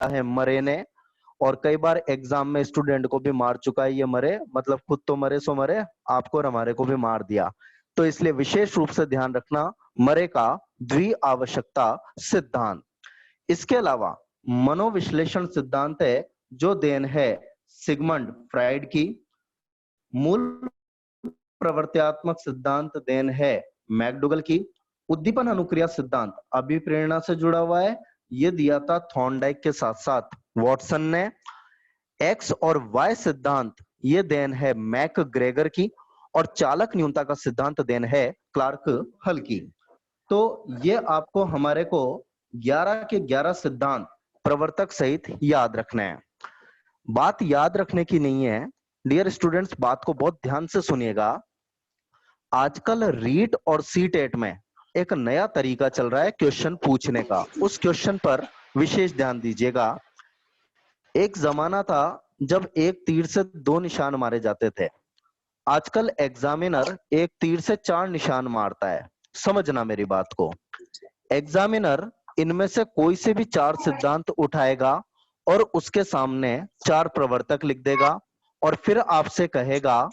है मरे ने, और कई बार एग्जाम में स्टूडेंट को भी मार चुका है ये मरे, मतलब खुद तो मरे सो मरे, आपको और हमारे को भी मार दिया। तो इसलिए विशेष रूप से ध्यान रखना मरे का द्वि आवश्यकता सिद्धांत। इसके अलावा मनोविश्लेषण सिद्धांत है जो देन है सिगमंड फ्राइड की। मूल प्रवर्त्यात्मक सिद्धांत देन है मैकडूगल की। उद्दीपन अनुक्रिया सिद्धांत अभिप्रेरणा से जुड़ा हुआ है, ये दिया था थॉर्नडाइक के साथ साथ वॉटसन ने। एक्स और वाई सिद्धांत ये देन है मैकग्रेगर की, और चालक न्यूनता का सिद्धांत देन है क्लार्क हल की। तो ये आपको हमारे को 11 के 11 सिद्धांत प्रवर्तक सहित याद रखने हैं। बात याद रखने की नहीं है डियर स्टूडेंट्स, बात को बहुत ध्यान से सुनिएगा। आजकल रीट और सीटेट में एक नया तरीका चल रहा है क्वेश्चन पूछने का, उस क्वेश्चन पर विशेष ध्यान दीजिएगा। एक जमाना था जब एक तीर से 2 निशान मारे जाते थे, आजकल एग्जामिनर एक तीर से 4 निशान मारता है। समझना मेरी बात को, एग्जामिनर इनमें से कोई से भी 4 सिद्धांत उठाएगा और उसके सामने 4 प्रवर्तक लिख देगा, और फिर आपसे कहेगा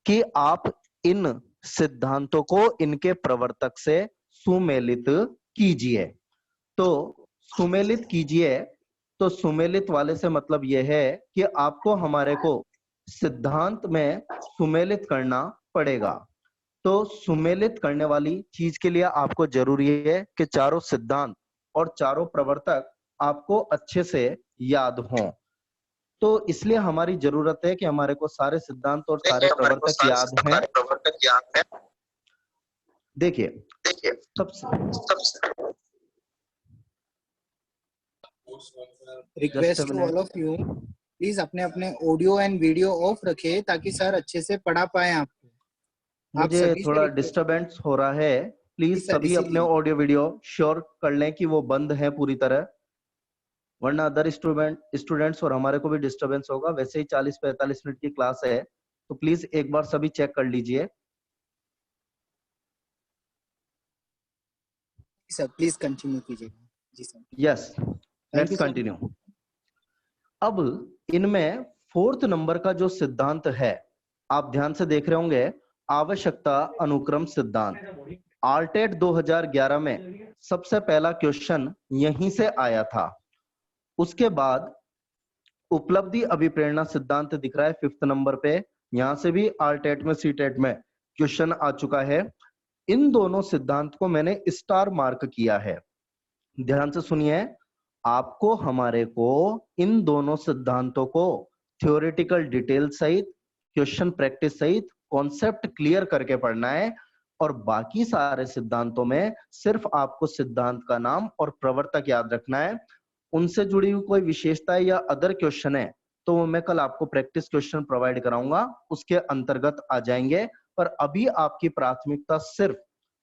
कि आप इन सिद्धांतों को इनके प्रवर्तक से सुमेलित कीजिए। तो सुमेलित कीजिए, तो सुमेलित वाले से मतलब यह है कि आपको हमारे को सिद्धांत में सुमेलित करना पड़ेगा। तो सुमेलित करने वाली चीज के लिए आपको जरूरी है कि चारों सिद्धांत और चारों प्रवर्तक आपको अच्छे से याद हों। तो इसलिए हमारी जरूरत है कि हमारे को सारे सिद्धांत और सारे प्रवर्तक याद हैं। देखिए सबसे request to all of you, please अपने अपने ऑडियो एंड वीडियो ऑफ रखें ताकि सर अच्छे से पढ़ा पाए आपको। मुझे थोड़ा डिस्टरबेंस हो रहा है, प्लीज सभी अपने ऑडियो वीडियो श्योर कर लें कि वो बंद है पूरी तरह, वरना अदर स्टूडेंट्स और हमारे को भी डिस्टरबेंस होगा। वैसे ही 40-45 मिनट की क्लास है, तो प्लीज एक बार सभी चेक कर लीजिए। सर प्लीज कंटिन्यू कीजिएगा। जी सर। Yes, let's continue. अब इनमें 4th नंबर का जो सिद्धांत है, आप ध्यान से देख रहे होंगे, आवश्यकता अनुक्रम सिद्धांत। आर्टेट 2011 में सबसे पहला क्वेश्चन यहीं से आया था। उसके बाद उपलब्धि अभिप्रेरणा सिद्धांत दिख रहा है 5th नंबर पे, यहां से भी आर्टेट में सीटेट में क्वेश्चन आ चुका है। इन दोनों सिद्धांत को मैंने स्टार मार्क किया है, ध्यान से सुनिए। आपको हमारे को इन दोनों सिद्धांतों को थ्योरेटिकल डिटेल सहित, क्वेश्चन प्रैक्टिस सहित, कॉन्सेप्ट क्लियर करके पढ़ना है, और बाकी सारे सिद्धांतों में सिर्फ आपको सिद्धांत का नाम और प्रवर्तक याद रखना है। उनसे जुड़ी हुई कोई विशेषता या अदर क्वेश्चन है तो वो मैं कल आपको प्रैक्टिस क्वेश्चन प्रोवाइड कराऊंगा, उसके अंतर्गत आ जाएंगे। पर अभी आपकी प्राथमिकता सिर्फ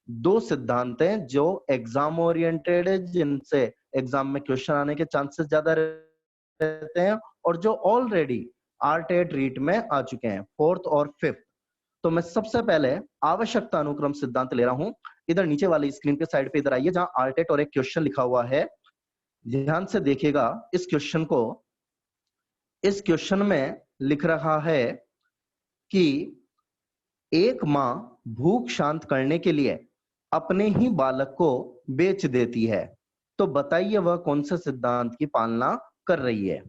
2 सिद्धांत हैं जो एग्जाम ओरिएंटेड है, जिनसे एग्जाम में क्वेश्चन आने के चांसेस ज्यादा रहते हैं, और जो ऑलरेडी आर्टेट रीट में आ चुके हैं 4th और 5th। तो मैं सबसे पहले आवश्यकता अनुक्रम सिद्धांत ले रहा हूं। इधर नीचे वाली स्क्रीन के साइड पे इधर आइए, जहां आर्टेट और एक क्वेश्चन लिखा हुआ है, ध्यान से देखिएगा इस क्वेश्चन को। इस क्वेश्चन में लिख रहा है कि एक मां भूख शांत करने के लिए अपने ही बालक को बेच देती है, तो बताइए वह कौन से सिद्धांत की पालना कर रही है।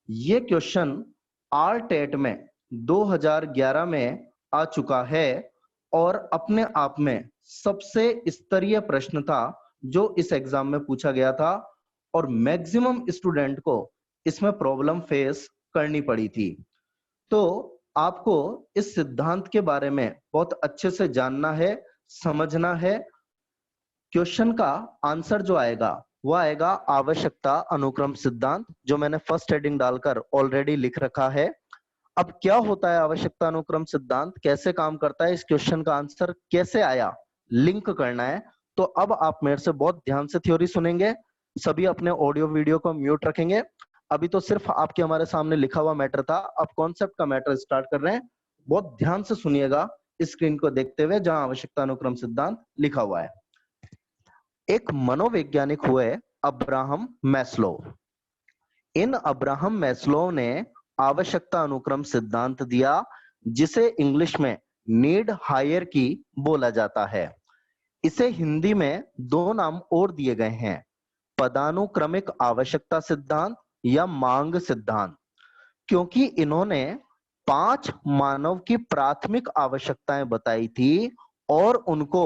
यह क्वेश्चन आरटेट में 2011 में आ चुका है, और अपने आप में सबसे स्तरीय प्रश्न था जो इस एग्जाम में पूछा गया था, और मैक्सिमम स्टूडेंट को इसमें प्रॉब्लम फेस करनी पड़ी थी। तो आपको इस सिद्धांत के बारे में बहुत अच्छे से जानना है, समझना है। क्वेश्चन का आंसर जो आएगा वो आएगा आवश्यकता अनुक्रम सिद्धांत, जो मैंने फर्स्ट हेडिंग डालकर ऑलरेडी लिख रखा है। अब क्या होता है आवश्यकता अनुक्रम सिद्धांत, कैसे काम करता है, इस क्वेश्चन का आंसर कैसे आया, लिंक करना है। तो अब आप मेरे से बहुत ध्यान से थ्योरी सुनेंगे, सभी अपने ऑडियो वीडियो को म्यूट रखेंगे। अभी तो सिर्फ आपके हमारे सामने लिखा हुआ मैटर था, अब कॉन्सेप्ट का मैटर स्टार्ट कर रहे हैं। बहुत ध्यान से सुनिएगा स्क्रीन को देखते हुए, जहां आवश्यकता अनुक्रम सिद्धांत लिखा हुआ है। एक मनोवैज्ञानिक हुए अब्राहम मैस्लो। इन अब्राहम मैस्लो ने आवश्यकता अनुक्रम सिद्धांत दिया, जिसे इंग्लिश में नीड हायरार्की बोला जाता है। इसे हिंदी में दो नाम और दिए गए हैं, पदानुक्रमिक आवश्यकता सिद्धांत या मांग सिद्धांत, क्योंकि इन्होंने 5 मानव की प्राथमिक आवश्यकताएं बताई थी और उनको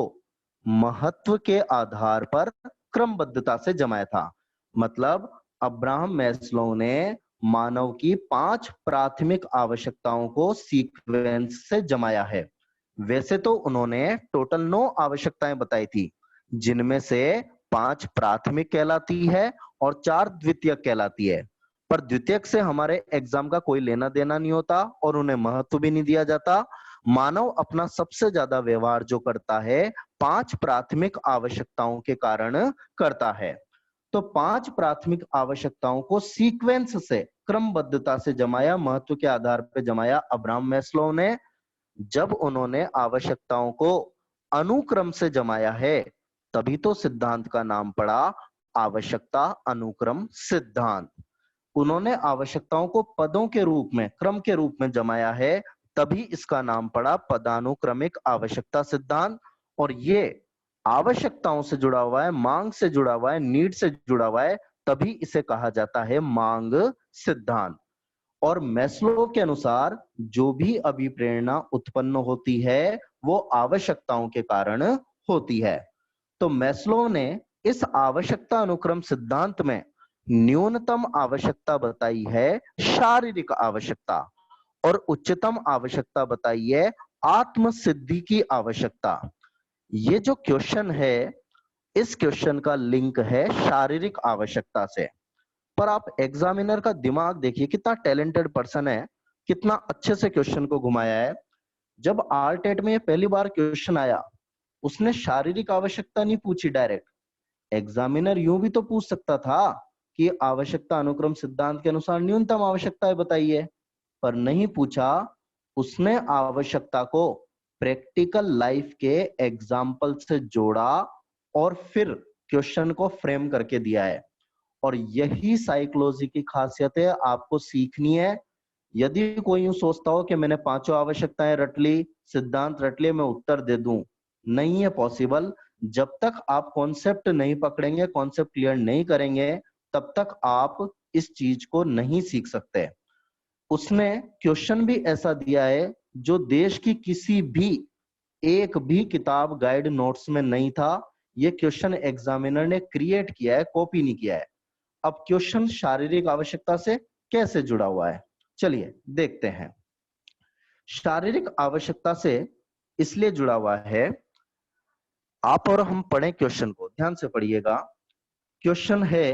महत्व के आधार पर क्रमबद्धता से जमाया था। मतलब अब्राहम मैस्लो ने मानव की 5 प्राथमिक आवश्यकताओं को सीक्वेंस से जमाया है। वैसे तो उन्होंने टोटल 9 आवश्यकताएं बताई थी, जिनमें से 5 प्राथमिक कहलाती है और 4 द्वितीयक कहलाती है, पर द्वितीयक से हमारे एग्जाम का कोई लेना देना नहीं होता और उन्हें महत्व भी नहीं दिया जाता। मानव अपना सबसे ज्यादा व्यवहार जो करता है 5 प्राथमिक आवश्यकताओं के कारण करता है। तो 5 प्राथमिक आवश्यकताओं को सीक्वेंस से, क्रमबद्धता से जमाया, महत्व के आधार पर जमाया अब्राहम मैस्लो ने। जब उन्होंने आवश्यकताओं को अनुक्रम से जमाया है, तभी तो सिद्धांत का नाम पड़ा आवश्यकता अनुक्रम सिद्धांत। उन्होंने आवश्यकताओं को पदों के रूप में, क्रम के रूप में जमाया है, तभी इसका नाम पड़ा पदानुक्रमिक आवश्यकता सिद्धांत। और ये आवश्यकताओं से जुड़ा हुआ है, मांग से जुड़ा हुआ है, नीड से जुड़ा हुआ है, तभी इसे कहा जाता है मांग सिद्धांत। और मैस्लो के अनुसार जो भी अभिप्रेरणा उत्पन्न होती है वो आवश्यकताओं के कारण होती है। तो मैस्लो ने इस आवश्यकता अनुक्रम सिद्धांत में न्यूनतम आवश्यकता बताई है शारीरिक आवश्यकता, और उच्चतम आवश्यकता बताई है आत्म सिद्धि की आवश्यकता। ये जो क्वेश्चन है, इस क्वेश्चन का लिंक है शारीरिक आवश्यकता से। पर आप एग्जामिनर का दिमाग देखिए, कितना टैलेंटेड पर्सन है, कितना अच्छे से क्वेश्चन को घुमाया है। जब आरटेट में पहली बार क्वेश्चन आया, उसने शारीरिक आवश्यकता नहीं पूछी डायरेक्ट। एग्जामिनर यूं भी तो पूछ सकता था कि आवश्यकता अनुक्रम सिद्धांत के अनुसार न्यूनतम आवश्यकताएं बताइए, पर नहीं पूछा। उसने आवश्यकता को प्रैक्टिकल लाइफ के एग्जाम्पल से जोड़ा और फिर क्वेश्चन को फ्रेम करके दिया है। और यही साइकोलॉजी की खासियत है, आपको सीखनी है। यदि कोई यूं सोचता हो कि मैंने 5 आवश्यकताएं रट ली, सिद्धांत रट लिए, मैं उत्तर दे दूं, नहीं है पॉसिबल। जब तक आप कॉन्सेप्ट नहीं पकड़ेंगे, कॉन्सेप्ट क्लियर नहीं करेंगे, तब तक आप इस चीज को नहीं सीख सकते। उसने क्वेश्चन भी ऐसा दिया है जो देश की किसी भी एक भी किताब, गाइड, नोट्स में नहीं था। यह क्वेश्चन एग्जामिनर ने क्रिएट किया है, कॉपी नहीं किया है। अब क्वेश्चन शारीरिक आवश्यकता से कैसे जुड़ा हुआ है, चलिए देखते हैं। शारीरिक आवश्यकता से इसलिए जुड़ा हुआ है, आप और हम पढ़ें क्वेश्चन को, ध्यान से पढ़िएगा। क्वेश्चन है,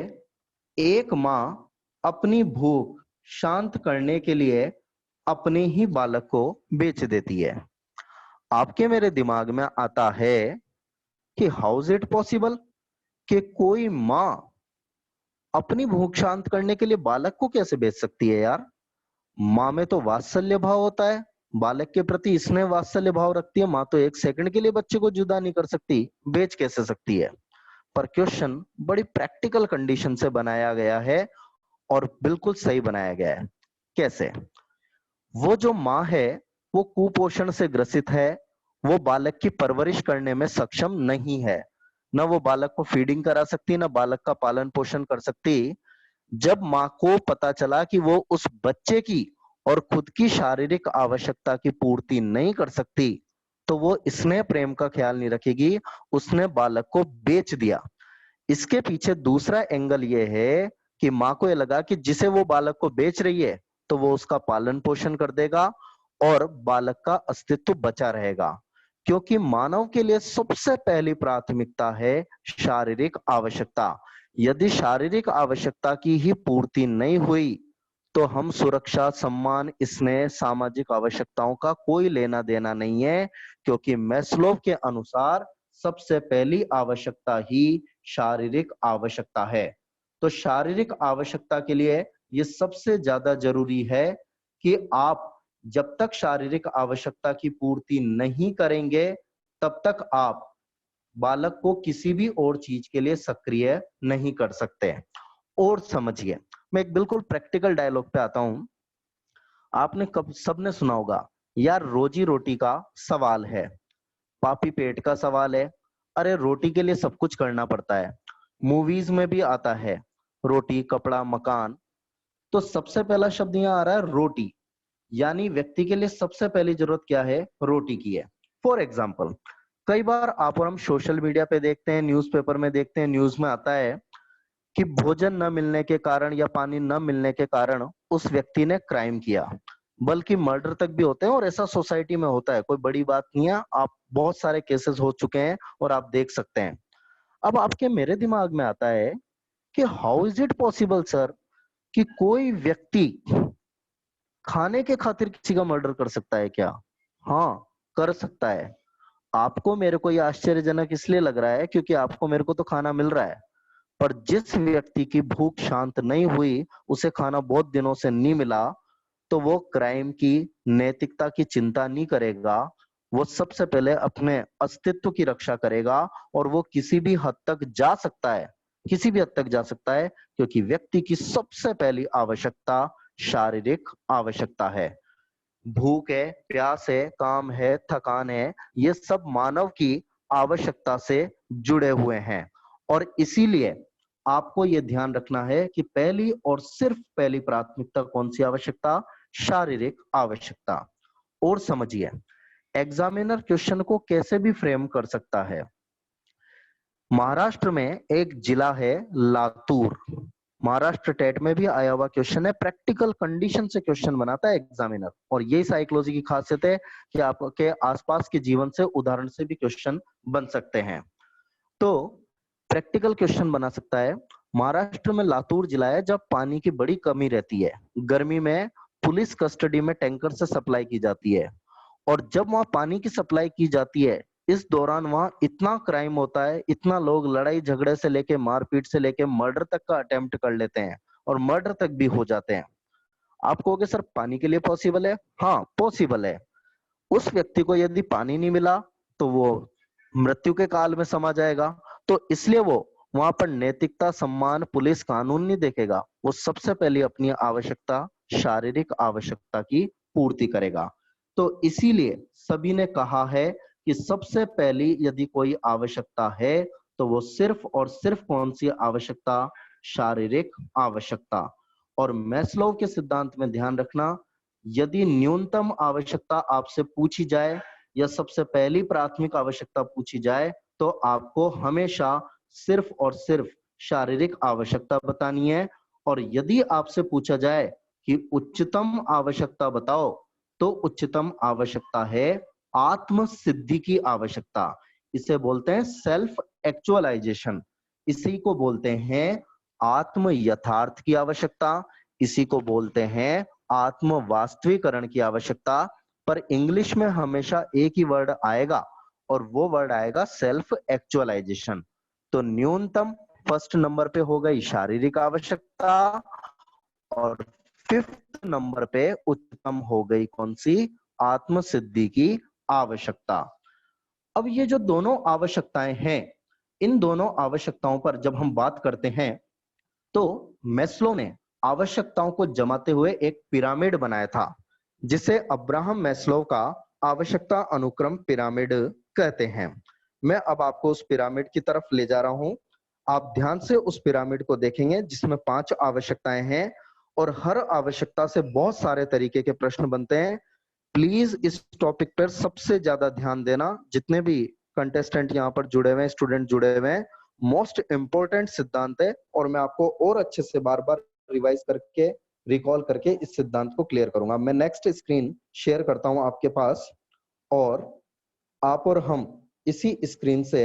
एक मां अपनी भूख शांत करने के लिए अपने ही बालक को बेच देती है। आपके मेरे दिमाग में आता है कि हाउ इज इट पॉसिबल कि कोई मां अपनी भूख शांत करने के लिए बालक को कैसे बेच सकती है यार। माँ में तो वात्सल्य भाव होता है, बालक के प्रति स्नेह वात्सल्य भाव रखती है। माँ तो एक सेकंड के लिए बच्चे को जुदा नहीं कर सकती, बेच कैसे सकती है। पर क्वेश्चन बड़ी प्रैक्टिकल कंडीशन से बनाया गया है और बिल्कुल सही बनाया गया है। कैसे? वो जो माँ है वो कुपोषण से ग्रसित है, वो बालक की परवरिश करने में सक्षम नहीं है, न वो बालक को फीडिंग करा सकती, न बालक का पालन पोषण कर सकती। जब माँ को पता चला कि वो उस बच्चे की और खुद की शारीरिक आवश्यकता की पूर्ति नहीं कर सकती, तो वो स्नेह प्रेम का ख्याल नहीं रखेगी, उसने बालक को बेच दिया। इसके पीछे दूसरा एंगल ये है कि माँ को ये लगा कि जिसे वो बालक को बेच रही है तो वो उसका पालन पोषण कर देगा और बालक का अस्तित्व बचा रहेगा। क्योंकि मानव के लिए सबसे पहली प्राथमिकता है शारीरिक आवश्यकता। यदि शारीरिक आवश्यकता की ही पूर्ति नहीं हुई तो हम सुरक्षा, सम्मान, स्नेह, सामाजिक आवश्यकताओं का कोई लेना देना नहीं है। क्योंकि मैस्लोव के अनुसार सबसे पहली आवश्यकता ही शारीरिक आवश्यकता है। तो शारीरिक आवश्यकता के लिए ये सबसे ज्यादा जरूरी है कि आप जब तक शारीरिक आवश्यकता की पूर्ति नहीं करेंगे, तब तक आप बालक को किसी भी और चीज के लिए सक्रिय नहीं कर सकते। और समझिए, मैं एक बिल्कुल प्रैक्टिकल डायलॉग पे आता हूं। आपने कब सबने सुना होगा, यार रोजी रोटी का सवाल है, पापी पेट का सवाल है। अरे रोटी के लिए सब कुछ करना पड़ता है। मूवीज में भी आता है, रोटी कपड़ा मकान। तो सबसे पहला शब्द यहाँ आ रहा है रोटी, यानी व्यक्ति के लिए सबसे पहली जरूरत क्या है, रोटी की है। फॉर एग्जाम्पल, कई बार आप और हम सोशल मीडिया पे देखते हैं, न्यूज़पेपर में देखते हैं, न्यूज में आता है कि भोजन न मिलने के कारण या पानी न मिलने के कारण उस व्यक्ति ने क्राइम किया, बल्कि मर्डर तक भी होते हैं। और ऐसा सोसाइटी में होता है, कोई बड़ी बात नहीं है। आप बहुत सारे केसेस हो चुके हैं और आप देख सकते हैं। अब आपके मेरे दिमाग में आता है कि how is it possible sir कि कोई व्यक्ति खाने के खातिर किसी का मर्डर कर सकता है क्या? हाँ, कर सकता है। आपको मेरे को ये आश्चर्यजनक इसलिए लग रहा है क्योंकि आपको मेरे को तो खाना मिल रहा है, पर जिस व्यक्ति की भूख शांत नहीं हुई, उसे खाना बहुत दिनों से नहीं मिला, तो वो क्राइम की नैतिकता की चिंता नहीं करेगा। वो सबसे पहले अपने अस्तित्व की रक्षा करेगा। और वो किसी भी हद तक जा सकता है, किसी भी हद तक जा सकता है, क्योंकि व्यक्ति की सबसे पहली आवश्यकता शारीरिक आवश्यकता है। भूख है, प्यास है, काम है, थकान है, ये सब मानव की आवश्यकता से जुड़े हुए हैं। और इसीलिए आपको ये ध्यान रखना है कि पहली और सिर्फ पहली प्राथमिकता कौन सी आवश्यकता, शारीरिक आवश्यकता। और समझिए, एग्जामिनर क्वेश्चन को कैसे भी फ्रेम कर सकता है। महाराष्ट्र में एक जिला है लातूर, महाराष्ट्र टेट में भी आया हुआ क्वेश्चन है। प्रैक्टिकल कंडीशन से क्वेश्चन बनाता है एग्जामिनर, और यही साइकोलॉजी की खासियत है कि आपके आसपास के जीवन से, उदाहरण से भी क्वेश्चन बन सकते हैं। तो प्रैक्टिकल क्वेश्चन बना सकता है। महाराष्ट्र में लातूर जिला है जब पानी की बड़ी कमी रहती है। गर्मी में पुलिस कस्टडी में टैंकर से सप्लाई की जाती है, और जब वहां पानी की सप्लाई की जाती है, इस दौरान वहां इतना क्राइम होता है, इतना लोग लड़ाई झगड़े से लेके मारपीट से लेके मर्डर तक का अटेम्प्ट कर लेते हैं, और मर्डर तक भी हो जाते हैं। आप कहोगे सर पानी के लिए पॉसिबल है? हाँ पॉसिबल है। उस व्यक्ति को यदि पानी नहीं मिला तो वो मृत्यु के काल में समा जाएगा। तो इसलिए वो वहां पर नैतिकता, सम्मान, पुलिस, कानून नहीं देखेगा। वो सबसे पहले अपनी आवश्यकता, शारीरिक आवश्यकता की पूर्ति करेगा। तो इसीलिए सभी ने कहा है कि सबसे पहली यदि कोई आवश्यकता है तो वो सिर्फ और सिर्फ कौन सी आवश्यकता, शारीरिक आवश्यकता। और मैस्लोव के सिद्धांत में ध्यान रखना, यदि न्यूनतम आवश्यकता आपसे पूछी जाए या सबसे पहली प्राथमिक आवश्यकता पूछी जाए, तो आपको हमेशा सिर्फ और सिर्फ शारीरिक आवश्यकता बतानी है। और यदि आपसे पूछा जाए कि उच्चतम आवश्यकता बताओ, तो उच्चतम आवश्यकता है आत्म सिद्धि की आवश्यकता। इसे बोलते हैं सेल्फ एक्चुअलाइजेशन, इसी को बोलते हैं आत्म यथार्थ की आवश्यकता, इसी को बोलते हैं आत्म वास्तविकरण की आवश्यकता। पर इंग्लिश में हमेशा एक ही वर्ड आएगा, और वो वर्ड आएगा सेल्फ एक्चुअलाइजेशन। तो न्यूनतम फर्स्ट नंबर पे हो गई शारीरिक आवश्यकता, और फिफ्थ नंबर पे उच्चतम हो गई कौन सी, आत्म सिद्धि की आवश्यकता। अब ये जो दोनों आवश्यकताएं हैं, इन दोनों आवश्यकताओं पर जब हम बात करते हैं, तो मैस्लो ने आवश्यकताओं को जमाते हुए एक पिरामिड बनाया था, जिसे अब्राहम मैस्लो का आवश्यकता अनुक्रम पिरामिड कहते हैं। मैं अब आपको उस पिरामिड की तरफ ले जा रहा हूं। आप ध्यान से उस पिरामिड को देखेंगे, जिसमें 5 आवश्यकताएं हैं, और हर आवश्यकता से बहुत सारे तरीके के प्रश्न बनते हैं। प्लीज इस टॉपिक पर सबसे ज्यादा ध्यान देना। जितने भी कंटेस्टेंट यहाँ पर जुड़े हुए हैं, स्टूडेंट जुड़े हुए हैं, मोस्ट इंपॉर्टेंट सिद्धांत है, और मैं आपको और अच्छे से बार बार रिवाइज करके, रिकॉल करके इस सिद्धांत को क्लियर करूंगा। मैं नेक्स्ट स्क्रीन शेयर करता हूं आपके पास, और आप और हम इसी स्क्रीन से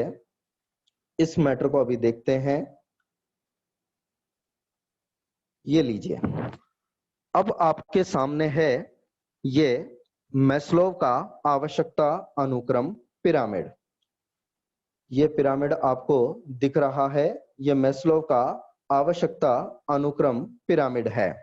इस मैटर को अभी देखते हैं। ये लीजिए, अब आपके सामने है ये मैस्लोव का आवश्यकता अनुक्रम पिरामिड। ये पिरामिड आपको दिख रहा है, ये मैस्लोव का आवश्यकता अनुक्रम पिरामिड है।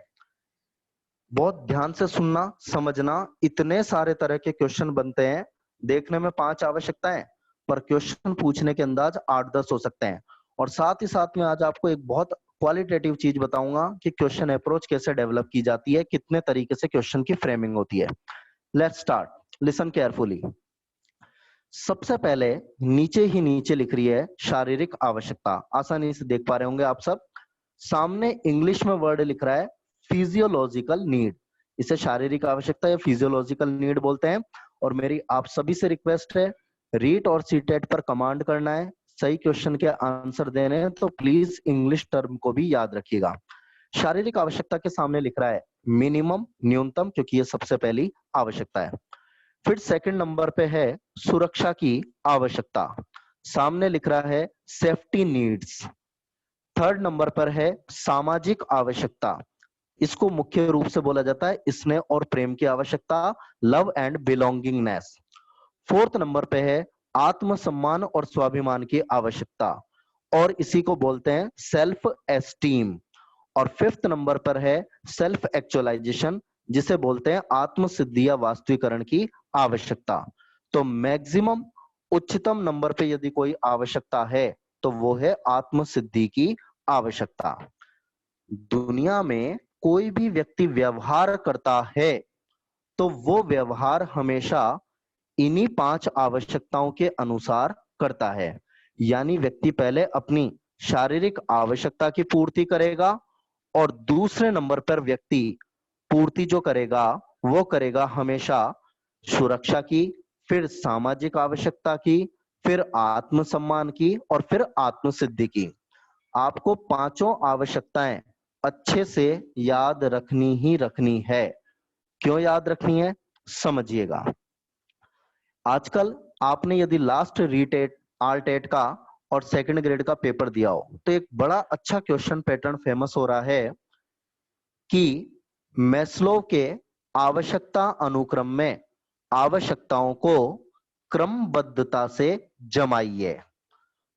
बहुत ध्यान से सुनना, समझना। इतने सारे तरह के क्वेश्चन बनते हैं। देखने में 5 आवश्यकताएं, पर क्वेश्चन पूछने के अंदाज 8-10 हो सकते हैं। और साथ ही साथ में आज आपको एक बहुत क्वालिटेटिव चीज बताऊंगा कि क्वेश्चन अप्रोच कैसे डेवलप की जाती है, कितने तरीके से क्वेश्चन की फ्रेमिंग होती है। Let's start, listen carefully. सबसे पहले नीचे ही नीचे लिख रही है शारीरिक आवश्यकता, आसानी से देख पा रहे होंगे आप सब। सामने इंग्लिश में वर्ड लिख रहा है फिजियोलॉजिकल नीड, इसे शारीरिक आवश्यकता या फिजियोलॉजिकल नीड बोलते हैं। और मेरी आप सभी से रिक्वेस्ट है, रीट और सीटेट पर कमांड करना है, सही क्वेश्चन के आंसर देने हैं तो प्लीज इंग्लिश टर्म को भी याद रखिएगा। शारीरिक आवश्यकता के सामने लिख रहा है मिनिमम, न्यूनतम, क्योंकि ये सबसे पहली आवश्यकता है। फिर सेकंड नंबर पे है सुरक्षा की आवश्यकता, सामने लिख रहा है सेफ्टी नीड्स। थर्ड नंबर पर है सामाजिक आवश्यकता, इसको मुख्य रूप से बोला जाता है स्नेह और प्रेम की आवश्यकता, love and belongingness. Fourth number पे है आत्मसम्मान और स्वाभिमान की आवश्यकता, और इसी को बोलते हैं सेल्फ एस्टीम। और फिफ्थ नंबर पर है सेल्फ एक्चुअलाइजेशन, जिसे बोलते हैं आत्मसिद्धि या वास्तविकरण की आवश्यकता। तो मैक्सिमम उच्चतम नंबर पे यदि कोई आवश्यकता है तो वो है आत्मसिद्धि की आवश्यकता। दुनिया में कोई भी व्यक्ति व्यवहार करता है तो वो व्यवहार हमेशा इन्हीं 5 आवश्यकताओं के अनुसार करता है। यानी व्यक्ति पहले अपनी शारीरिक आवश्यकता की पूर्ति करेगा और दूसरे नंबर पर व्यक्ति पूर्ति जो करेगा वो करेगा हमेशा सुरक्षा की, फिर सामाजिक आवश्यकता की, फिर आत्मसम्मान की और फिर आत्मसिद्धि की। आपको 5 आवश्यकताएं अच्छे से याद रखनी ही रखनी है। क्यों याद रखनी है, समझिएगा। आजकल आपने यदि लास्ट रीटेट आरटेट का और सेकंड ग्रेड का पेपर दिया हो तो एक बड़ा अच्छा क्वेश्चन पैटर्न फेमस हो रहा है कि मैस्लो के आवश्यकता अनुक्रम में आवश्यकताओं को क्रमबद्धता से जमाइए।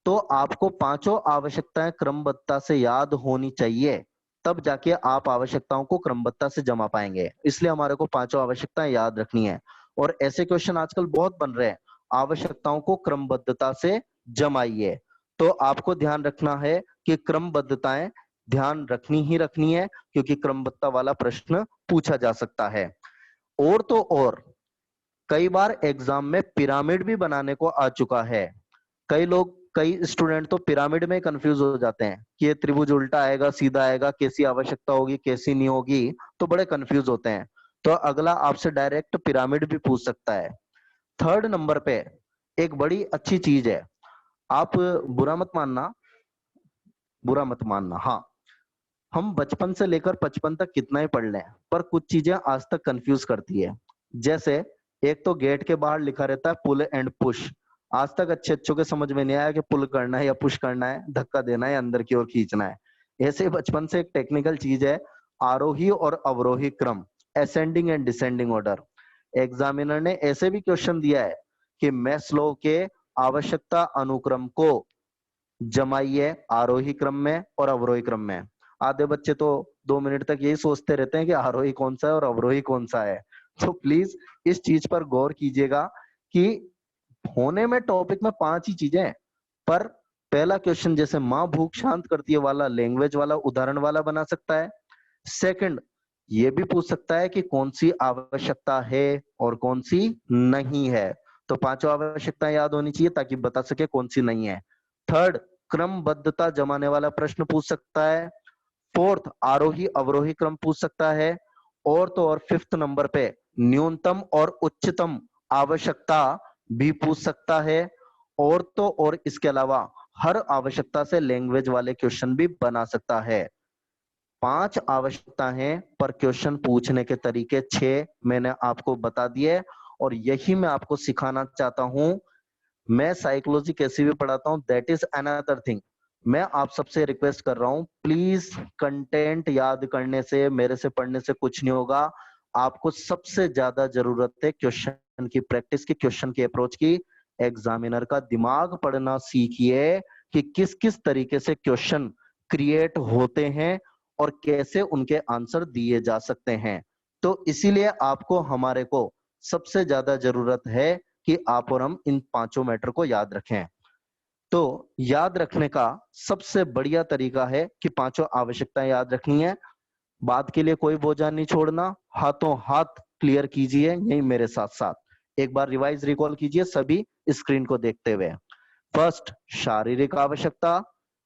तो आपको 5 आवश्यकताएं क्रमबद्धता से याद होनी चाहिए, तब जाके आप आवश्यकताओं को क्रमबद्धता से जमा पाएंगे। इसलिए हमारे को 5 आवश्यकताएं याद रखनी है और ऐसे क्वेश्चन आजकल बहुत बन रहे हैं, आवश्यकताओं को क्रमबद्धता से जमाइए। तो आपको ध्यान रखना है कि क्रमबद्धताएं ध्यान रखनी ही रखनी है, क्योंकि क्रमबद्धता वाला प्रश्न पूछा जा सकता है। और तो और कई बार एग्जाम में पिरामिड भी बनाने को आ चुका है। कई स्टूडेंट तो पिरामिड में कंफ्यूज हो जाते हैं कि ये त्रिभुज उल्टा आएगा सीधा आएगा, कैसी आवश्यकता होगी कैसी नहीं होगी, तो बड़े कंफ्यूज होते हैं। तो अगला आपसे डायरेक्ट पिरामिड भी पूछ सकता है। थर्ड नंबर पे एक बड़ी अच्छी चीज है, आप बुरा मत मानना, बुरा मत मानना, हाँ, हम बचपन से लेकर 55 तक कितना ही पढ़ लें पर कुछ चीजें आज तक कंफ्यूज करती है। जैसे एक तो गेट के बाहर लिखा रहता है पुल एंड पुश, आज तक अच्छे के समझ में नहीं आया कि पुल करना है या पुश करना है, धक्का देना है अंदर की ओर खींचना है। ऐसे बचपन से एक टेक्निकल चीज है आरोही और अवरोही क्रम, ascending and descending order. Examiner ने ऐसे भी क्वेश्चन दिया है कि मैस्लो के आवश्यकता अनुक्रम को जमाइए आरोही क्रम में और अवरोही क्रम में। आधे बच्चे तो 2 मिनट तक यही सोचते रहते हैं कि आरोही कौन सा है और अवरोही कौन सा है। तो प्लीज इस चीज पर गौर कीजिएगा कि होने में टॉपिक में 5 ही चीजें हैं, पर पहला क्वेश्चन जैसे माँ भूख शांत करती है वाला लैंग्वेज वाला उदाहरण वाला बना सकता है। सेकंड ये भी पूछ सकता है कि कौन सी आवश्यकता है और कौन सी नहीं है, तो 5 आवश्यकताएं याद होनी चाहिए ताकि बता सके कौन सी नहीं है। थर्ड क्रमबद्धता जमाने वाला प्रश्न पूछ सकता है। फोर्थ आरोही अवरोही क्रम पूछ सकता है। और तो और फिफ्थ नंबर पे न्यूनतम और उच्चतम आवश्यकता भी पूछ सकता है। और तो और इसके अलावा हर आवश्यकता से लैंग्वेज वाले क्वेश्चन भी बना सकता है। 5 आवश्यकता हैं पर क्वेश्चन पूछने के तरीके 6 मैंने आपको बता दिए और यही मैं आपको सिखाना चाहता हूं। मैं साइकोलॉजी कैसे भी पढ़ाता हूं, दैट इज अनदर थिंग। मैं आप सबसे रिक्वेस्ट कर रहा हूं प्लीज, कंटेंट याद करने से मेरे से पढ़ने से कुछ नहीं होगा। आपको सबसे ज्यादा जरूरत है क्वेश्चन की प्रैक्टिस की, क्वेश्चन की अप्रोच की। एग्जामिनर का दिमाग पढ़ना सीखिए कि किस किस तरीके से क्वेश्चन क्रिएट होते हैं और कैसे उनके आंसर दिए जा सकते हैं। तो इसीलिए आपको हमारे को सबसे ज्यादा जरूरत है कि आप और हम इन 5 मैटर को याद रखें। तो याद रखने का सबसे बढ़िया तरीका है कि पांचों आवश्यकताएं याद रखनी है। बात के लिए कोई बोझा नहीं छोड़ना, हाथों हाथ क्लियर कीजिए यही मेरे साथ साथ। एक बार रिवाइज रिकॉल कीजिए सभी स्क्रीन को देखते हुए। फर्स्ट, शारीरिक आवश्यकता।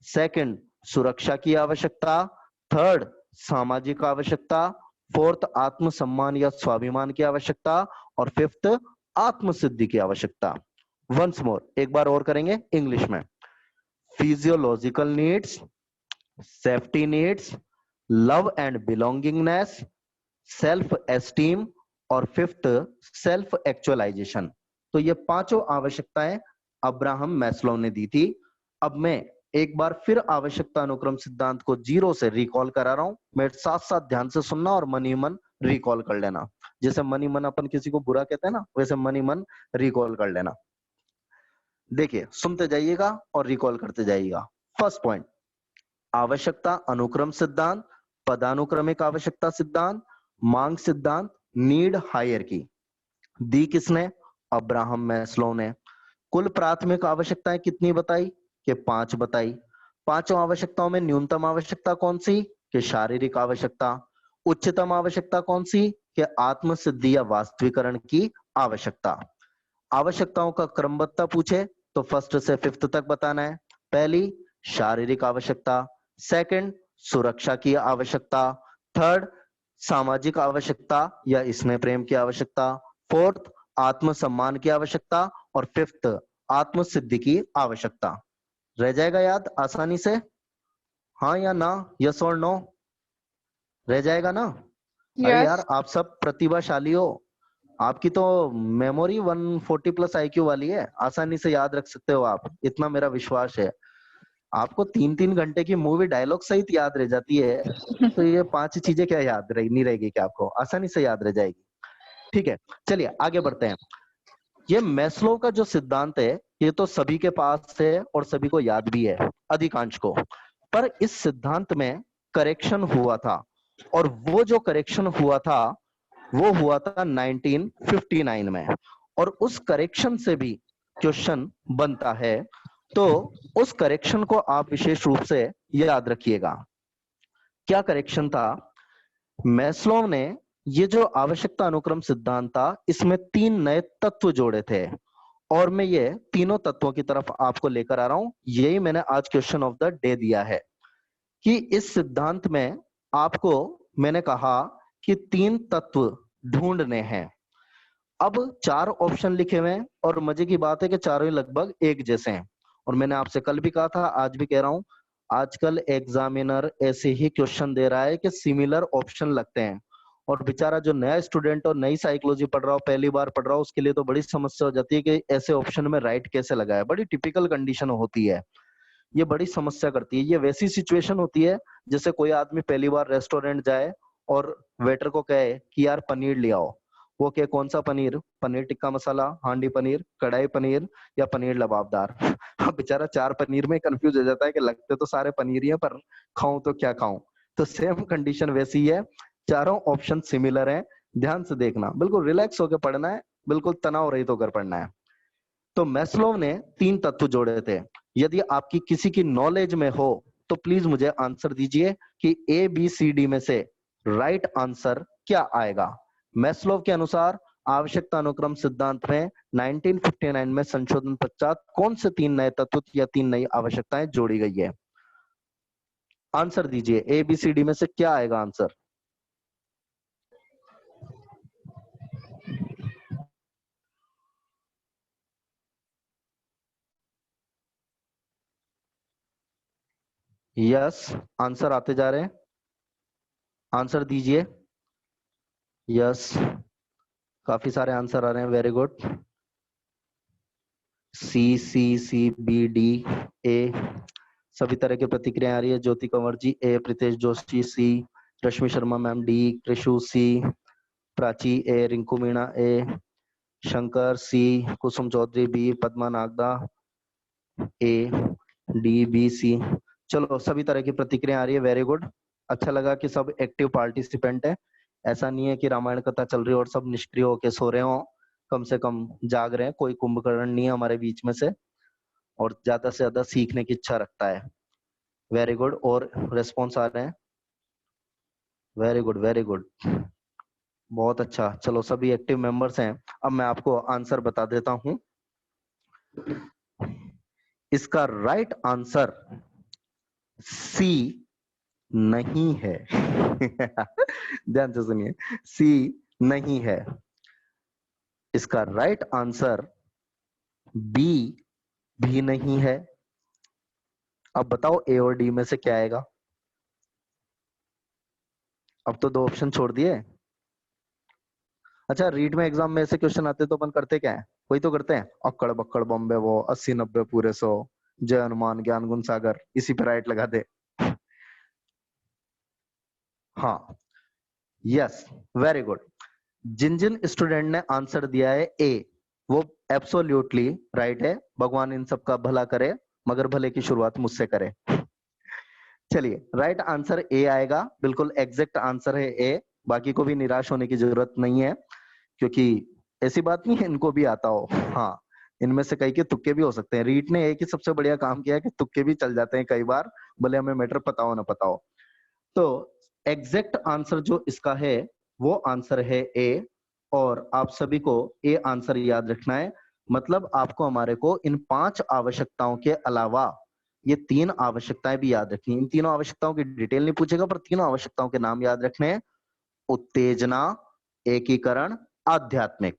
सेकंड, सुरक्षा की आवश्यकता। थर्ड, सामाजिक आवश्यकता। फोर्थ, आत्मसम्मान या स्वाभिमान की आवश्यकता। और फिफ्थ, आत्मसिद्धि की आवश्यकता। वंस मोर, एक बार और करेंगे इंग्लिश में। Physiological needs, safety needs, love and belongingness, self esteem, और फिफ्थ, सेल्फ एक्चुअलाइजेशन। तो ये पांचों आवश्यकताएं अब्राहम मैस्लो ने दी थी। अब मैं एक बार फिर आवश्यकता अनुक्रम सिद्धांत को जीरो से रिकॉल करा रहा हूं। मेरे साथ साथ ध्यान से सुनना और मन ही मन रिकॉल कर लेना। जैसे मन ही मन अपन किसी को बुरा कहते हैं ना, वैसे मन ही मन रिकॉल कर लेना। देखिए, सुनते जाइएगा और रिकॉल करते जाइएगा। फर्स्ट पॉइंट, आवश्यकता अनुक्रम सिद्धांत, पदानुक्रमिक आवश्यकता सिद्धांत, मांग सिद्धांत, नीड हायरार्की। दी किसने? अब्राहम मैस्लो ने। कुल प्राथमिक आवश्यकताएं कितनी बताई? कि 5 बताई। पांचों आवश्यकताओं में न्यूनतम आवश्यकता कौन सी? कि शारीरिक आवश्यकता। उच्चतम आवश्यकता कौन सी? कि आत्मसिद्धि या वास्तविकरण की आवश्यकता। आवश्यकताओं का क्रमबद्धता पूछे तो फर्स्ट से फिफ्थ तक बताना है। पहली, शारीरिक आवश्यकता। सेकंड, सुरक्षा की आवश्यकता। थर्ड, सामाजिक आवश्यकता या स्नेह प्रेम की आवश्यकता। फोर्थ, आत्मसम्मान की आवश्यकता। और फिफ्थ, आत्मसिद्धि की आवश्यकता। रह जाएगा याद आसानी से? हाँ या ना? यस और नो? रह जाएगा ना? अरे यस। यार, आप सब प्रतिभाशाली हो। आपकी तो मेमोरी 140 प्लस आईक्यू वाली है, आसानी से याद रख सकते हो आप, इतना मेरा विश्वास है। आपको 3-3 घंटे की मूवी डायलॉग सहित याद रह जाती है, तो ये 5 चीजें क्या याद रही नहीं रहेगी? क्या आपको आसानी से याद रह जाएगी? ठीक है, चलिए आगे बढ़ते हैं। ये मैस्लो का जो सिद्धांत है, ये तो सभी के पास है और सभी को याद भी है, अधिकांश को। पर इस सिद्धांत में करेक्शन हुआ था, और वो जो करेक्शन हुआ था वो हुआ था 1959 में। और उस करेक्शन से भी क्वेश्चन बनता है, तो उस करेक्शन को आप विशेष रूप से याद रखिएगा। क्या करेक्शन था? मैस्लो ने ये जो आवश्यकता अनुक्रम सिद्धांत था, इसमें 3 नए तत्व जोड़े थे, और मैं ये तीनों तत्वों की तरफ आपको लेकर आ रहा हूं। यही मैंने आज क्वेश्चन ऑफ द डे दिया है कि इस सिद्धांत में आपको मैंने कहा कि 3 तत्व ढूंढने हैं। अब 4 ऑप्शन लिखे हुए हैं, और मजे की बात है कि चारों ही लगभग एक जैसे हैं। और मैंने आपसे कल भी कहा था, आज भी कह रहा हूं, आजकल एग्जामिनर ऐसे ही क्वेश्चन दे रहा है कि सिमिलर ऑप्शन लगते हैं। और बेचारा जो नया स्टूडेंट और नई साइकोलॉजी पढ़ रहा हो, पहली बार पढ़ रहा हो, उसके लिए तो बड़ी समस्या हो जाती है कि ऐसे ऑप्शन में राइट कैसे लगाए। बड़ी टिपिकल कंडीशन होती है, ये बड़ी समस्या करती है। ये वैसी सिचुएशन होती है जैसे कोई आदमी पहली बार रेस्टोरेंट जाए और वेटर को कहे कि यार पनीर ले आओ। वो कहे कौन सा पनीर? पनीर टिक्का मसाला, हांडी पनीर, कढ़ाई पनीर, या पनीर लबाबदार। अब बेचारा 4 पनीर में कंफ्यूज हो जाता है कि लगते तो सारे पनीर ही हैं, पर खाऊं तो क्या खाऊं। तो सेम कंडीशन वैसी है, चारों ऑप्शन सिमिलर हैं। ध्यान से देखना, बिल्कुल रिलैक्स होकर पढ़ना है, बिल्कुल तनाव रहित होकर पढ़ना है। तो मैस्लो ने 3 तत्व जोड़े थे। यदि आपकी किसी की नॉलेज में हो तो प्लीज मुझे आंसर दीजिए कि ए बी सी डी में से राइट आंसर क्या आएगा। मैस्लो के अनुसार आवश्यकता अनुक्रम सिद्धांत में 1959 में संशोधन पश्चात कौन से 3 नए तत्व या 3 नई आवश्यकताएं जोड़ी गई है? आंसर दीजिए, ए बी सी डी में से क्या आएगा आंसर? यस, आंसर आते जा रहे हैं, आंसर दीजिए। यस, काफी सारे आंसर आ रहे हैं, very good. C C C B D A, सभी तरह की प्रतिक्रिया आ रही है। Jyoti Kanwar ji A, Pritesh Joshi C, Rashmi Sharma ma'am D, Krishu C, Prachi A, Rinku Meena A, Shankar C, Kusum Chaudhary B, Padma Nagda A, D B C. चलो, सभी तरह की प्रतिक्रिया आ रही है, वेरी गुड। अच्छा लगा कि सब एक्टिव पार्टिसिपेंट है। ऐसा नहीं है कि रामायण कथा चल रही है और सब निष्क्रिय होके सो रहे हो, कम से कम जाग रहे हैं। कोई कुंभकर्ण नहीं है हमारे बीच में से। और ज्यादा से ज्यादा सीखने की इच्छा रखता है। Very good. और रिस्पॉन्स आ रहे हैं? वेरी गुड, वेरी गुड, बहुत अच्छा। चलो सभी एक्टिव मेंबर्स हैं। अब मैं आपको आंसर बता देता हूं। इसका राइट आंसर सी नहीं है। ध्यान से सुनिए, सी नहीं है। इसका राइट आंसर बी भी नहीं है। अब बताओ ए और डी में से क्या आएगा? अब तो दो ऑप्शन छोड़ दिए। अच्छा, रीट में एग्जाम में ऐसे क्वेश्चन आते तो अपन करते क्या है? वही तो करते हैं, अक्कड़ बक्कड़ बम्बे वो 80 90 पूरे 100, जय हनुमान ज्ञान गुण सागर, इसी पे राइट लगा दे। हाँ, यस, वेरी गुड। जिन जिन स्टूडेंट ने आंसर दिया है ए, वो एब्सोल्युटली राइट है। भगवान इन सबका भला करे, मगर भले की शुरुआत मुझसे करे। चलिए, राइट आंसर ए आएगा, बिल्कुल एग्जैक्ट आंसर है ए। बाकी को भी निराश होने की जरूरत नहीं है, क्योंकि ऐसी बात नहीं है इनको भी आता हो। हाँ, इनमें से कई के तुक्के भी हो सकते हैं। रीट ने एक ही सबसे बढ़िया काम किया है कि तुक्के भी चल जाते हैं कई बार, भले हमें मैटर पता हो ना पता हो। तो एग्जैक्ट आंसर जो इसका है वो आंसर है ए, और आप सभी को ए आंसर याद रखना है। मतलब आपको हमारे को इन 5 आवश्यकताओं के अलावा ये 3 आवश्यकताएं भी याद रखनी है। इन तीनों आवश्यकताओं की डिटेल नहीं पूछेगा, पर तीनों आवश्यकताओं के नाम याद रखने हैं। उत्तेजना, एकीकरण, आध्यात्मिक।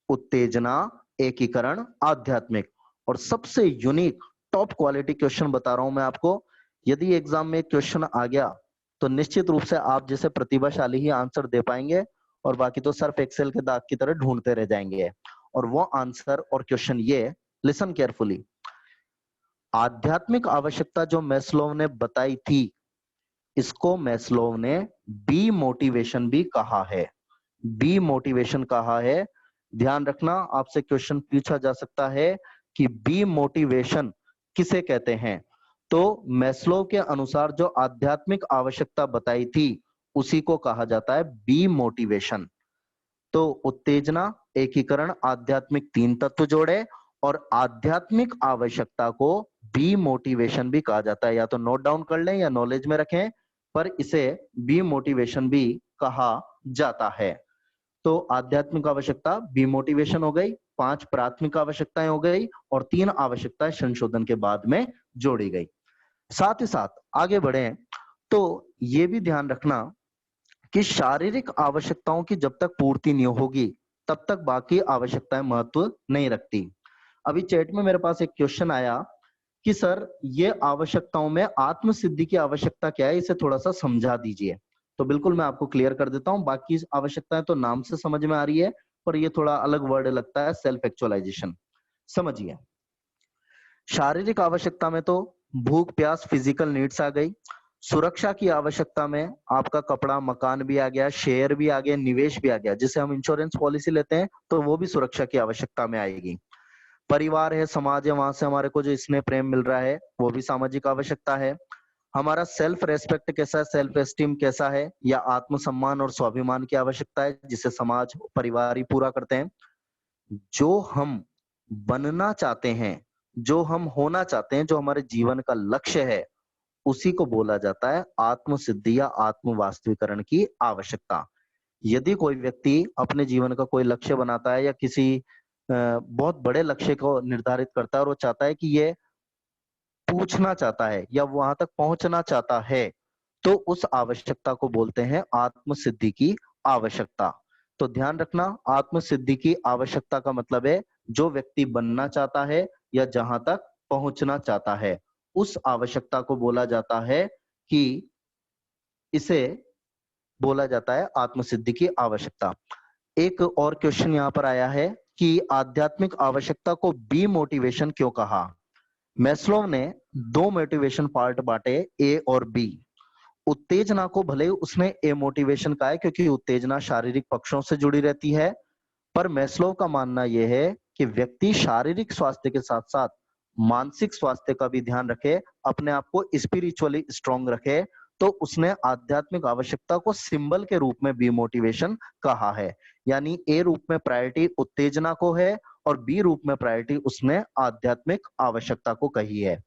उत्तेजना, एकीकरण, आध्यात्मिक। और सबसे यूनिक टॉप क्वालिटी क्वेश्चन बता रहा हूं मैं आपको। यदि एग्जाम में क्वेश्चन आ गया तो निश्चित रूप से आप जैसे प्रतिभाशाली ही आंसर दे पाएंगे, और बाकी तो सर्फ एक्सेल के दाग की तरह ढूंढते रह जाएंगे। और वो आंसर और क्वेश्चन ये, लिसन केयरफुली। आध्यात्मिक आवश्यकता जो मैस्लोव ने बताई थी, इसको मैस्लोव ने बी मोटिवेशन भी कहा है। बी मोटिवेशन कहा है। ध्यान रखना, आपसे क्वेश्चन पूछा जा सकता है कि बी मोटिवेशन किसे कहते हैं। तो मैस्लो के अनुसार जो आध्यात्मिक आवश्यकता बताई थी, उसी को कहा जाता है बी मोटिवेशन। तो उत्तेजना, एकीकरण, आध्यात्मिक 3 तत्व जोड़े, और आध्यात्मिक आवश्यकता को बी मोटिवेशन भी कहा जाता है। या तो नोट डाउन कर लें या नॉलेज में रखें, पर इसे बी मोटिवेशन भी कहा जाता है। तो आध्यात्मिक आवश्यकता बी मोटिवेशन हो गई, 5 प्राथमिक आवश्यकताएं हो गई, और 3 आवश्यकताएं संशोधन के बाद में जोड़ी गई। साथ ही साथ आगे बढ़े तो ये भी ध्यान रखना कि शारीरिक आवश्यकताओं की जब तक पूर्ति नहीं होगी, तब तक बाकी आवश्यकताएं महत्व नहीं रखती। अभी चैट में मेरे पास एक क्वेश्चन आया कि सर ये आवश्यकताओं में आत्म सिद्धि की आवश्यकता क्या है, इसे थोड़ा सा समझा दीजिए। तो बिल्कुल मैं आपको क्लियर कर देता हूं। बाकी आवश्यकताएं तो नाम से समझ में आ रही है, पर ये थोड़ा अलग वर्ड लगता है, सेल्फ एक्चुअलाइजेशन। समझिए, शारीरिक आवश्यकता में तो भूख प्यास फिजिकल नीड्स आ गई। सुरक्षा की आवश्यकता में आपका कपड़ा मकान भी आ गया, शेयर भी आ गया, निवेश भी आ गया। जिसे हम इंश्योरेंस पॉलिसी लेते हैं तो वो भी सुरक्षा की आवश्यकता में आएगी। परिवार है, समाज है, वहां से हमारे को जो स्नेह प्रेम मिल रहा है, वो भी सामाजिक आवश्यकता है। हमारा सेल्फ रेस्पेक्ट कैसा है, सेल्फ एस्टीम कैसा है, या आत्मसम्मान और स्वाभिमान की आवश्यकता है, जिसे समाज परिवार ही पूरा करते हैं। जो हम बनना चाहते हैं, जो हम होना चाहते हैं, जो हमारे जीवन का लक्ष्य है, उसी को बोला जाता है आत्म सिद्धि या आत्म वास्तविकरण की आवश्यकता। यदि कोई व्यक्ति अपने जीवन का कोई लक्ष्य बनाता है या किसी बहुत बड़े लक्ष्य को निर्धारित करता है, और वो चाहता है कि ये पूछना चाहता है या वहां तक पहुंचना चाहता है, तो उस आवश्यकता को बोलते हैं आत्म सिद्धि की आवश्यकता। तो ध्यान रखना, आत्म सिद्धि की आवश्यकता का मतलब है जो व्यक्ति बनना चाहता है या जहां तक पहुंचना चाहता है, उस आवश्यकता को बोला जाता है कि इसे बोला जाता है आत्म सिद्धि की आवश्यकता। एक और क्वेश्चन यहाँ पर आया है कि आध्यात्मिक आवश्यकता को बी मोटिवेशन क्यों कहा। मैस्लोव ने 2 मोटिवेशन पार्ट बांटे, ए और बी। उत्तेजना को भले उसने ए मोटिवेशन कहा है, क्योंकि उत्तेजना शारीरिक पक्षों से जुड़ी रहती है, पर मैस्लोव का मानना यह है कि व्यक्ति शारीरिक स्वास्थ्य के साथ साथ मानसिक स्वास्थ्य का भी ध्यान रखे, अपने आप को स्पिरिचुअली स्ट्रांग रखे, तो उसने आध्यात्मिक आवश्यकता को सिंबल के रूप में बी मोटिवेशन कहा है। यानी ए रूप में प्रायोरिटी उत्तेजना को है और बी रूप में प्रायोरिटी उसने आध्यात्मिक आवश्यकता को कही है।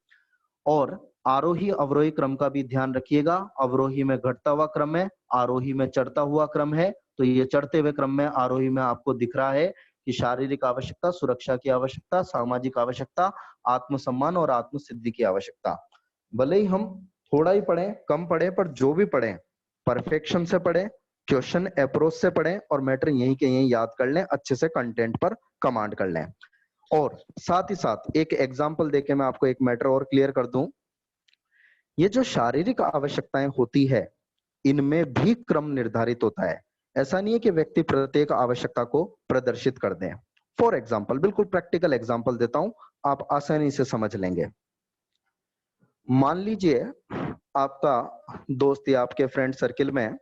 और आरोही अवरोही क्रम का भी ध्यान रखिएगा। अवरोही में घटता हुआ क्रम है, आरोही में चढ़ता हुआ क्रम है। तो ये चढ़ते हुए क्रम में आरोही में आपको दिख रहा है कि शारीरिक आवश्यकता, सुरक्षा की आवश्यकता, सामाजिक आवश्यकता, आत्मसम्मान और आत्मसिद्धि की आवश्यकता। भले ही हम थोड़ा ही पढ़ें, कम पढ़ें, पर जो भी पढ़ें परफेक्शन से पढ़ें, क्वेश्चन अप्रोच से पढ़ें और मैटर यहीं के यहीं याद कर लें, अच्छे से कंटेंट पर कमांड कर लें। और साथ ही साथ एक एग्जांपल देके मैं आपको एक मैटर और क्लियर कर दूं। ये जो शारीरिक आवश्यकताएं होती है, इनमें भी क्रम निर्धारित होता है। ऐसा नहीं है कि व्यक्ति प्रत्येक आवश्यकता को प्रदर्शित कर दें। फॉर एग्जाम्पल, बिल्कुल प्रैक्टिकल एग्जाम्पल देता हूं, आप आसानी से समझ लेंगे। मान लीजिए आपका दोस्त या आपके फ्रेंड सर्किल में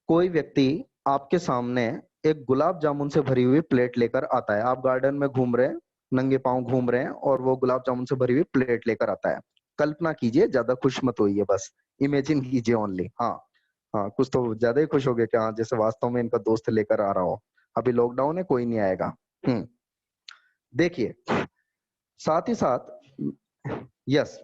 कोई व्यक्ति आपके सामने एक गुलाब जामुन से भरी हुई प्लेट लेकर आता है। आप गार्डन में घूम रहे हैं, नंगे पांव घूम रहे हैं और वो गुलाब जामुन से भरी हुई प्लेट लेकर आता है। कल्पना कीजिए, ज्यादा खुश मत होइए, बस इमेजिन कीजिए ओनली। हाँ हाँ, कुछ तो ज्यादा ही खुश हो गए कि हाँ जैसे वास्तव में इनका दोस्त लेकर आ रहा हो। अभी लॉकडाउन है, कोई नहीं आएगा। देखिए, साथ ही साथ यस,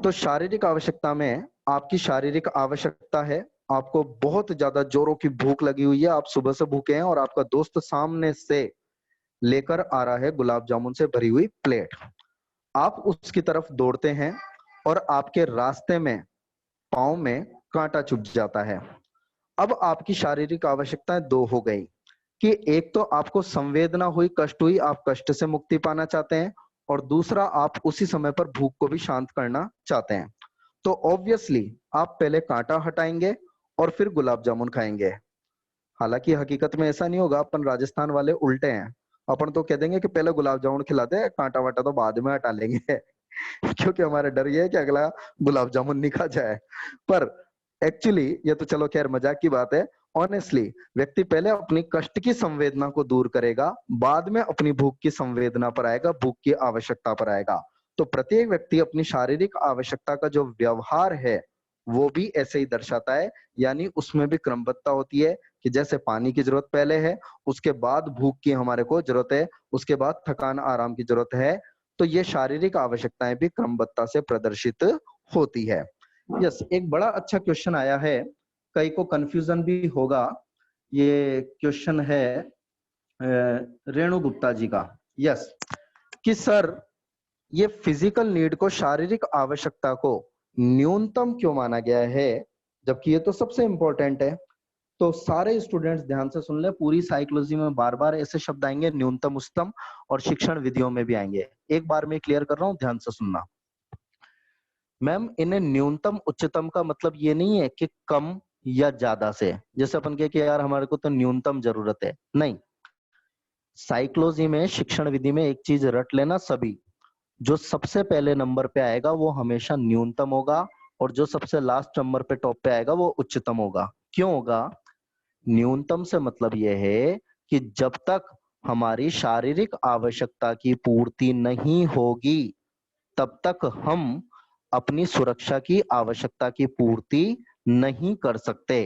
तो शारीरिक आवश्यकता में आपकी शारीरिक आवश्यकता है, आपको बहुत ज्यादा जोरों की भूख लगी हुई है, आप सुबह से भूखे हैं और आपका दोस्त सामने से लेकर आ रहा है गुलाब जामुन से भरी हुई प्लेट। आप उसकी तरफ दौड़ते हैं और आपके रास्ते में पांव में कांटा चुभ जाता है। अब आपकी शारीरिक आवश्यकताएं दो हो गई कि एक तो आपको संवेदना हुई, कष्ट हुई, आप कष्ट से मुक्ति पाना चाहते हैं, और दूसरा आप उसी समय पर भूख को भी शांत करना चाहते हैं। तो ऑब्वियसली आप पहले कांटा हटाएंगे और फिर गुलाब जामुन खाएंगे। हालांकि हकीकत में ऐसा नहीं होगा, अपन राजस्थान वाले उल्टे हैं। अपन तो कह देंगे कि पहले गुलाब जामुन खिलाते हैं, कांटा वाटा तो बाद में हटा लेंगे क्योंकि हमारा डर ये है कि अगला गुलाब जामुन नहीं खा जाए। पर एक्चुअली ये तो चलो खैर मजाक की बात है। ऑनेस्टली व्यक्ति पहले अपनी कष्ट की संवेदना को दूर करेगा, बाद में अपनी भूख की संवेदना पर आएगा, भूख की आवश्यकता पर आएगा। तो प्रत्येक व्यक्ति अपनी शारीरिक आवश्यकता का जो व्यवहार है वो भी ऐसे ही दर्शाता है। यानी उसमें भी क्रमबद्धता होती है कि जैसे पानी की जरूरत पहले है, उसके बाद भूख की हमारे को जरूरत है, उसके बाद थकान आराम की जरूरत है। तो ये शारीरिक आवश्यकताएं भी क्रमबद्धता से प्रदर्शित होती है। यस, एक बड़ा अच्छा क्वेश्चन आया है, कई को कंफ्यूजन भी होगा। ये क्वेश्चन है रेणु गुप्ता जी का। यस, कि सर ये फिजिकल नीड को, शारीरिक आवश्यकता को न्यूनतम क्यों माना गया है, जबकि ये तो सबसे इंपॉर्टेंट है। तो सारे स्टूडेंट्स ध्यान से सुन ले, पूरी साइकोलॉजी में बार बार ऐसे शब्द आएंगे, न्यूनतम, उच्चतम, और शिक्षण विधियों में भी आएंगे। एक बार मैं क्लियर कर रहा हूं, ध्यान से सुनना। मैम, इन्हें न्यूनतम उच्चतम का मतलब ये नहीं है कि कम या ज्यादा से, जैसे अपन कहे कि यार हमारे को तो न्यूनतम जरूरत है, नहीं। साइकोलॉजी में, शिक्षण विधि में एक चीज रट लेना सभी, जो सबसे पहले नंबर पे आएगा वो हमेशा न्यूनतम होगा, और जो सबसे लास्ट नंबर पे टॉप पे आएगा वो उच्चतम होगा। क्यों होगा? न्यूनतम से मतलब यह है कि जब तक हमारी शारीरिक आवश्यकता की पूर्ति नहीं होगी तब तक हम अपनी सुरक्षा की आवश्यकता की पूर्ति नहीं कर सकते।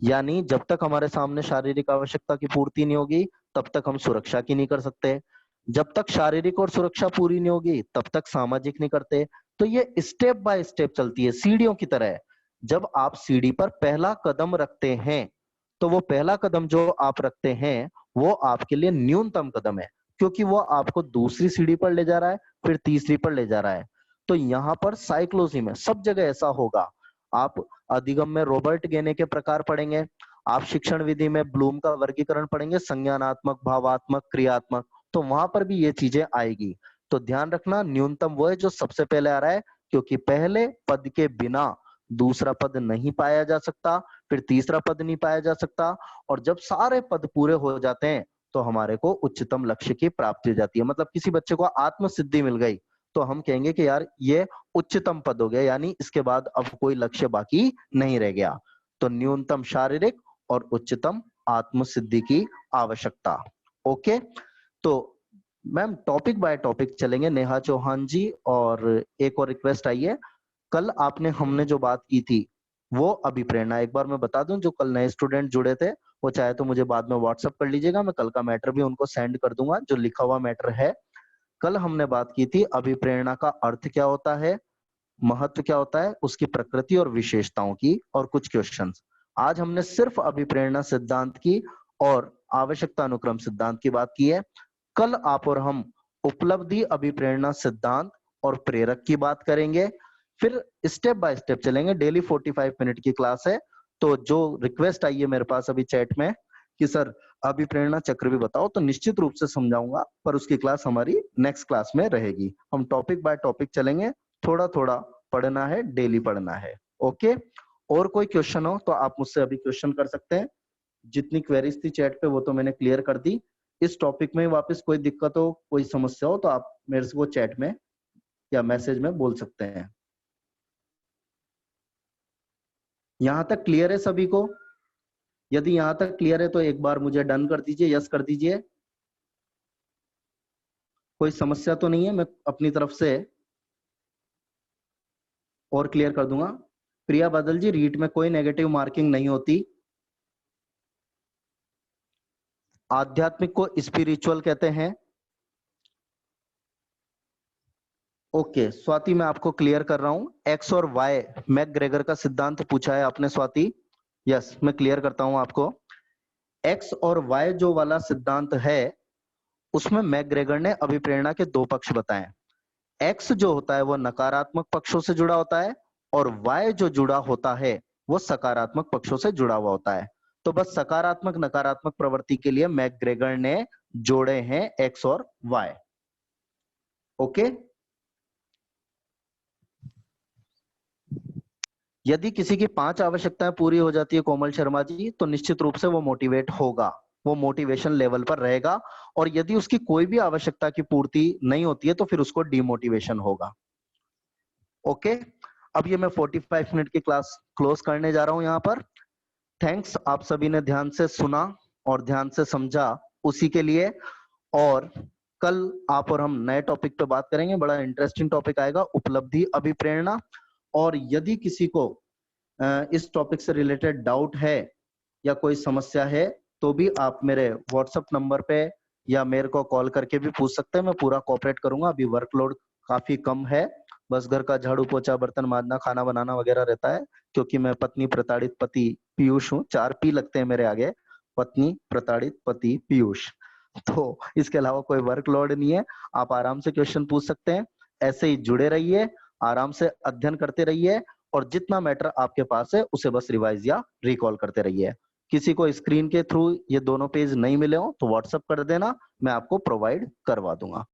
यानी जब तक हमारे सामने शारीरिक आवश्यकता की पूर्ति नहीं होगी तब तक हम सुरक्षा की नहीं कर सकते, जब तक शारीरिक और सुरक्षा पूरी नहीं होगी तब तक सामाजिक नहीं करते। तो ये स्टेप बाय स्टेप चलती है, सीढ़ियों की तरह है। जब आप सीढ़ी पर पहला कदम रखते हैं तो वो पहला कदम जो आप रखते हैं वो आपके लिए न्यूनतम कदम है, क्योंकि वो आपको दूसरी सीढ़ी पर ले जा रहा है, फिर तीसरी पर ले जा रहा है। तो यहाँ पर साइकोलॉजी में सब जगह ऐसा होगा। आप अधिगम में रॉबर्ट गेने के प्रकार पढ़ेंगे, आप शिक्षण विधि में ब्लूम का वर्गीकरण पढ़ेंगे, संज्ञानात्मक, भावात्मक, क्रियात्मक, तो वहां पर भी ये चीजें आएगी। तो ध्यान रखना, न्यूनतम वो है जो सबसे पहले आ रहा है, क्योंकि पहले पद के बिना दूसरा पद नहीं पाया जा सकता, फिर तीसरा पद नहीं पाया जा सकता, और जब सारे पद पूरे हो जाते हैं तो हमारे को उच्चतम लक्ष्य की प्राप्ति हो जाती है। मतलब किसी बच्चे को आत्म सिद्धि मिल गई तो हम कहेंगे कि यार ये उच्चतम पद हो गया, यानी इसके बाद अब कोई लक्ष्य बाकी नहीं रह गया। तो न्यूनतम शारीरिक और उच्चतम आत्म सिद्धि की आवश्यकता। ओके, तो मैम टॉपिक बाय टॉपिक चलेंगे। नेहा चौहान जी, और एक और रिक्वेस्ट आई है, कल हमने जो बात की थी वो अभिप्रेरणा। एक बार मैं बता दूं, जो कल नए स्टूडेंट जुड़े थे वो चाहे तो मुझे बाद में व्हाट्सएप कर लीजिएगा, मैं कल का मैटर भी उनको सेंड कर दूंगा, जो लिखा हुआ मैटर है। कल हमने बात की थी अभिप्रेरणा का अर्थ क्या होता है, महत्व क्या होता है, उसकी प्रकृति और विशेषताओं की, और कुछ क्वेश्चंस। आज हमने सिर्फ अभिप्रेरणा सिद्धांत की और आवश्यकता अनुक्रम सिद्धांत की बात की है। कल आप और हम उपलब्धि अभिप्रेरणा सिद्धांत और प्रेरक की बात करेंगे। फिर स्टेप बाय स्टेप चलेंगे। डेली 45 मिनट की क्लास है, तो जो रिक्वेस्ट आई है मेरे पास अभी चैट में कि सर अभिप्रेरणा चक्र भी बताओ, तो निश्चित रूप से समझाऊंगा, पर उसकी क्लास हमारी नेक्स्ट क्लास में रहेगी। हम टॉपिक बाय टॉपिक चलेंगे, थोड़ा थोड़ा पढ़ना है, डेली पढ़ना है। ओके, और कोई क्वेश्चन हो तो आप मुझसे अभी क्वेश्चन कर सकते हैं। जितनी क्वेरीज थी चैट पे वो तो मैंने क्लियर कर दी। इस टॉपिक में वापस कोई दिक्कत हो, कोई समस्या हो, तो आप मेरे से वो चैट में या मैसेज में बोल सकते हैं। यहां तक क्लियर है सभी को? यदि यहां तक क्लियर है तो एक बार मुझे डन कर दीजिए, यस कर दीजिए। कोई समस्या तो नहीं है, मैं अपनी तरफ से और क्लियर कर दूंगा। प्रिया बादल जी, रीट में कोई नेगेटिव मार्किंग नहीं होती। आध्यात्मिक को स्पिरिचुअल कहते हैं। ओके स्वाति, मैं आपको क्लियर कर रहा हूं। एक्स और वाई मैकग्रेगर का सिद्धांत पूछा है आपने स्वाति। यस, मैं क्लियर करता हूं आपको। एक्स और वाई जो वाला सिद्धांत है उसमें मैकग्रेगर ने अभिप्रेरणा के दो पक्ष बताए। एक्स जो होता है वो नकारात्मक पक्षों से जुड़ा होता है, और वाई जो जुड़ा होता है वो सकारात्मक पक्षों से जुड़ा हुआ होता है। तो बस सकारात्मक नकारात्मक प्रवृत्ति के लिए मैकग्रेगर ने जोड़े हैं एक्स और वाई। ओके, यदि किसी की 5 आवश्यकताएं पूरी हो जाती है कोमल शर्मा जी, तो निश्चित रूप से वो मोटिवेट होगा, वो मोटिवेशन लेवल पर रहेगा। और यदि उसकी कोई भी आवश्यकता की पूर्ति नहीं होती है तो फिर उसको डिमोटिवेशन होगा। ओके, अब ये मैं 45 मिनट की क्लास क्लोज करने जा रहा हूं यहां पर। थैंक्स, आप सभी ने ध्यान से सुना और ध्यान से समझा, उसी के लिए। और कल आप और हम नए टॉपिक पे बात करेंगे, बड़ा इंटरेस्टिंग टॉपिक आएगा, उपलब्धि अभिप्रेरणा। और यदि किसी को इस टॉपिक से रिलेटेड डाउट है या कोई समस्या है तो भी आप मेरे व्हाट्सएप नंबर पे या मेरे को कॉल करके भी पूछ सकते हैं, मैं पूरा कोऑपरेट करूंगा। अभी वर्कलोड काफी कम है, बस घर का झाड़ू पोछा बर्तन मांजना खाना बनाना वगैरह रहता है, क्योंकि मैं पत्नी प्रताड़ित पति पीयूष हूँ। 4 पी लगते हैं मेरे आगे, पत्नी प्रताड़ित पति पीयूष। तो इसके अलावा कोई वर्कलोड नहीं है, आप आराम से क्वेश्चन पूछ सकते हैं। ऐसे ही जुड़े रहिए, आराम से अध्ययन करते रहिए, और जितना मैटर आपके पास है उसे बस रिवाइज या रिकॉल करते रहिए। किसी को स्क्रीन के थ्रू ये दोनों पेज नहीं मिले हो तो व्हाट्सएप कर देना, मैं आपको प्रोवाइड करवा दूंगा।